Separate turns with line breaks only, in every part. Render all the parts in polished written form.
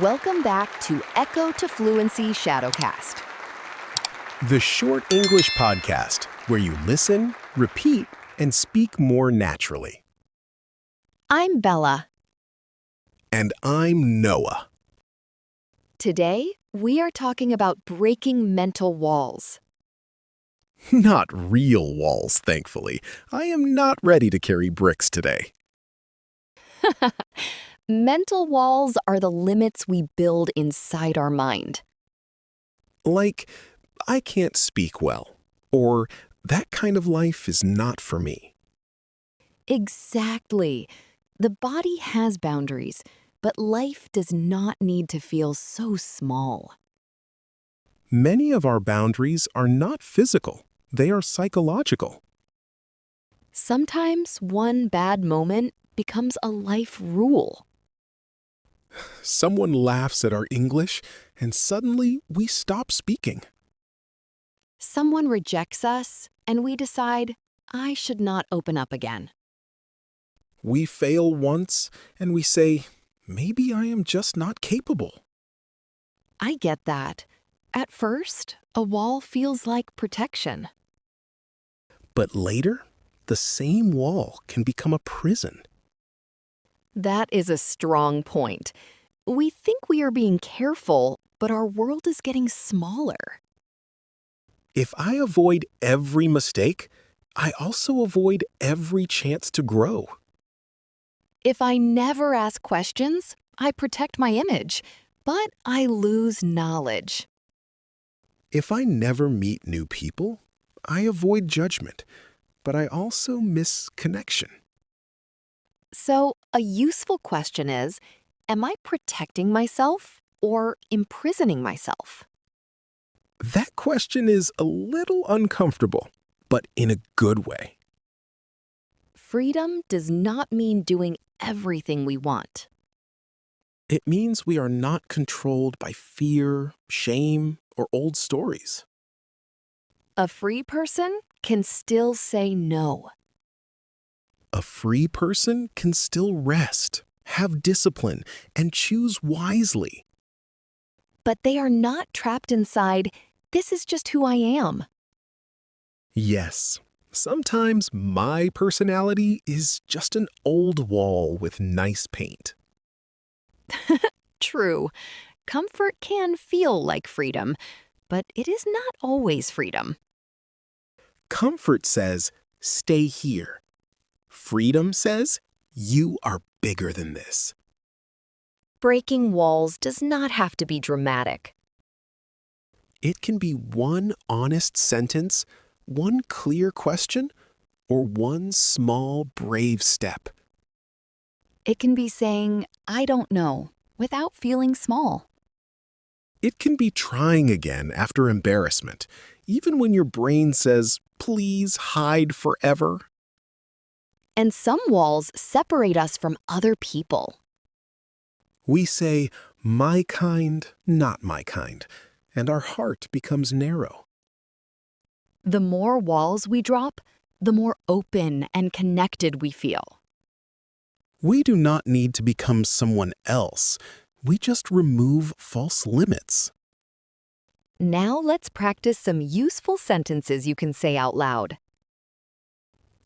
Welcome back to Echo to Fluency Shadowcast.
The short English podcast where you listen, repeat, and speak more naturally.
I'm Bella.
And I'm Noah.
Today, we are talking about breaking mental walls.
Not real walls, thankfully. I am not ready to carry bricks today.
Mental walls are the limits we build inside our mind.
Like, I can't speak well, or that kind of life is not for me.
Exactly. The body has boundaries, but life does not need to feel so small.
Many of our boundaries are not physical, they are psychological.
Sometimes one bad moment becomes a life rule.
Someone laughs at our English, and suddenly we stop speaking.
Someone rejects us, and we decide, I should not open up again.
We fail once, and we say, maybe I am just not capable.
I get that. At first, a wall feels like protection.
But later, the same wall can become a prison.
That is a strong point. We think we are being careful, but our world is getting smaller.
If I avoid every mistake, I also avoid every chance to grow.
If I never ask questions, I protect my image, but I lose knowledge.
If I never meet new people, I avoid judgment, but I also miss connection.
So, a useful question is, am I protecting myself or imprisoning myself?
That question is a little uncomfortable, but in a good way.
Freedom does not mean doing everything we want.
It means we are not controlled by fear, shame, or old stories.
A free person can still say no.
A free person can still rest, have discipline, and choose wisely.
But they are not trapped inside, this is just who I am.
Yes, sometimes my personality is just an old wall with nice paint.
True, comfort can feel like freedom, but it is not always freedom.
Comfort says, stay here. Freedom says, you are bigger than this.
Breaking walls does not have to be dramatic.
It can be one honest sentence, one clear question, or one small, brave step.
It can be saying, I don't know, without feeling small.
It can be trying again after embarrassment, even when your brain says, please hide forever.
And some walls separate us from other people.
We say, my kind, not my kind, and our heart becomes narrow.
The more walls we drop, the more open and connected we feel.
We do not need to become someone else. We just remove false limits.
Now let's practice some useful sentences you can say out loud.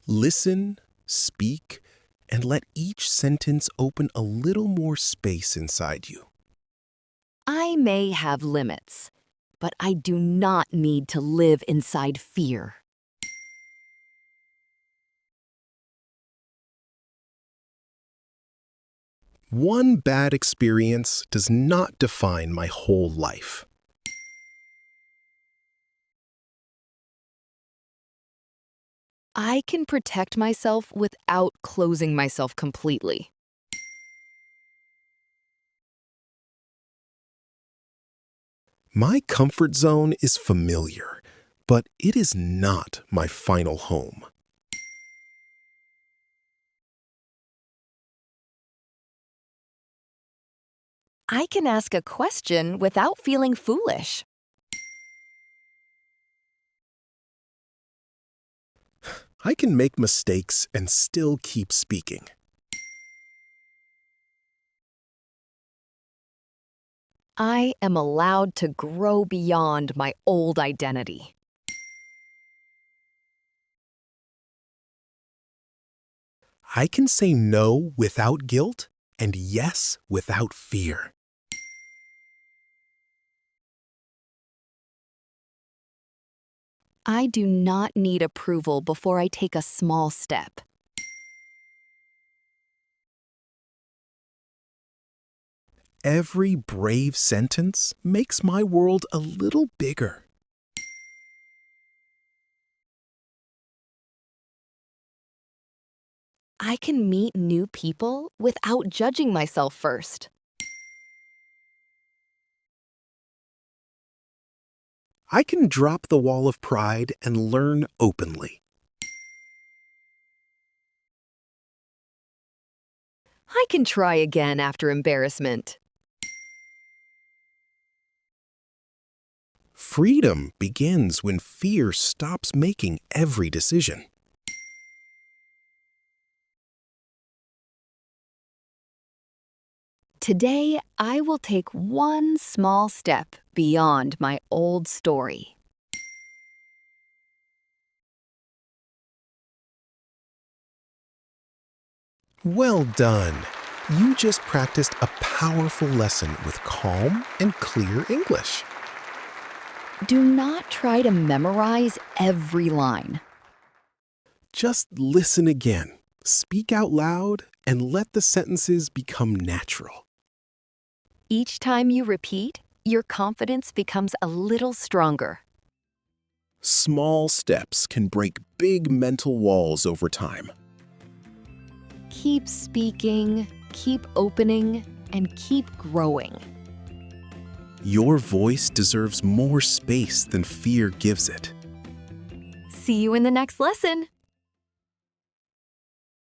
Listen, speak, and let each sentence open a little more space inside you.
I may have limits, but I do not need to live inside fear.
One bad experience does not define my whole life.
I can protect myself without closing myself completely.
My comfort zone is familiar, but it is not my final home.
I can ask a question without feeling foolish.
I can make mistakes and still keep speaking.
I am allowed to grow beyond my old identity.
I can say no without guilt and yes without fear.
I do not need approval before I take a small step.
Every brave sentence makes my world a little bigger.
I can meet new people without judging myself first.
I can drop the wall of pride and learn openly.
I can try again after embarrassment.
Freedom begins when fear stops making every decision.
Today, I will take one small step beyond my old story.
Well done! You just practiced a powerful lesson with calm and clear English.
Do not try to memorize every line.
Just listen again, speak out loud, and let the sentences become natural.
Each time you repeat, your confidence becomes a little stronger.
Small steps can break big mental walls over time.
Keep speaking, keep opening, and keep growing.
Your voice deserves more space than fear gives it.
See you in the next lesson.